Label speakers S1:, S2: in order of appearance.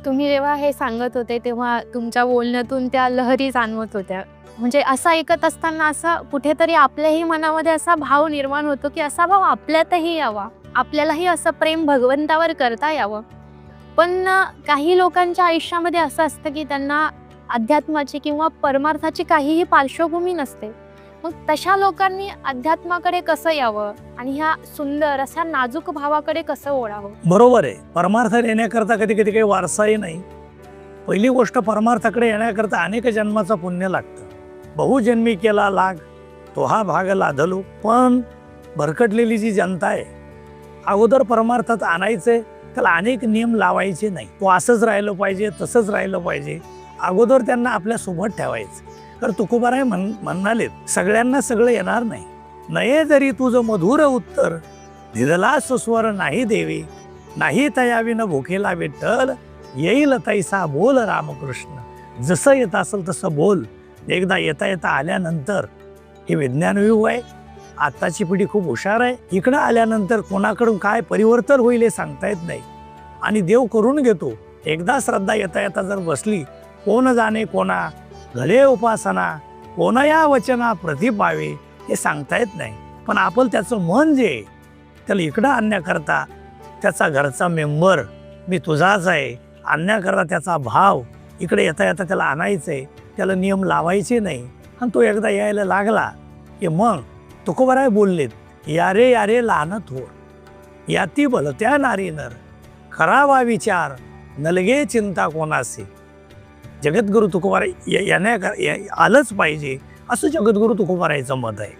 S1: तुम्ही जेव्हा हे सांगत होते तेव्हा तुमच्या बोलण्यातून त्या लहरी जाणवत होत्या. म्हणजे असं ऐकत असताना असं कुठेतरी आपल्याही मनामध्ये असा भाव निर्माण होतो, की असा भाव आपल्यातही यावा. आपल्यालाही असं प्रेम भगवंतावर करता यावं. पण काही लोकांच्या आयुष्यामध्ये असं असतं, की त्यांना अध्यात्माची किंवा परमार्थाची काहीही पार्श्वभूमी नसते. मग तशा लोकांनी अध्यात्माकडे कसं यावं आणि ह्या सुंदर अशा नाजूक भावाकडे कसं ओढावं?
S2: बरोबर आहे. परमार्थ येण्याकरता कधी कधी काही वारसाही नाही. पहिली गोष्ट, परमार्थाकडे येण्याकरता अनेक जन्माचं पुण्य लागतं. बहुजन्मी केला लाग तो हा भाग लाधलो. पण भरकटलेली जी जनता आहे, अगोदर परमार्थात आणायचंय, त्याला अनेक नियम लावायचे नाही. तो असंच राहिलं पाहिजे, तसंच राहिलं पाहिजे, अगोदर त्यांना आपल्या सोबत ठेवायचं. तर तुकोबाराय म्हणालेत, सगळ्यांना सगळं येणार नाही. नये जरी तुझं मधुर उत्तर, धिदलास स्वर नाही देवी, नाही तयाविन भुकेला विठ्ठल, येईल तैसा बोल रामकृष्ण. जसं येत असेल तसं बोल. एकदा येता येता आल्यानंतर, हे विज्ञानयुग आहे, आत्ताची पिढी खूप हुशार आहे. इकडं आल्यानंतर कोणाकडून काय परिवर्तन होईल हे सांगता येत नाही, आणि देव करून घेतो. एकदा श्रद्धा येता येता जर बसली, कोण जाणे कोणा घडे उपासना, कोणा या वचना प्रतिपावे हे सांगता येत नाही. पण आपण त्याचं मन जे त्याला इकडं आणण्याकरता, त्याचा घरचा मेंबर मी तुझाच आहे आणण्याकरता त्याचा भाव इकडे येता येता त्याला आणायचं आहे. त्याला नियम लावायचे नाही. आणि तो एकदा यायला लागला की मग तुकोबाराय बोललेत, यारे यारे लहान थोर, याती भलत्या नारी नर, करावा विचार नलगे चिंता कोणासे. जगद्गुरु तुकोबाराय आलंच पाहिजे असं जगद्गुरु तुकोबारायचं मत आहे.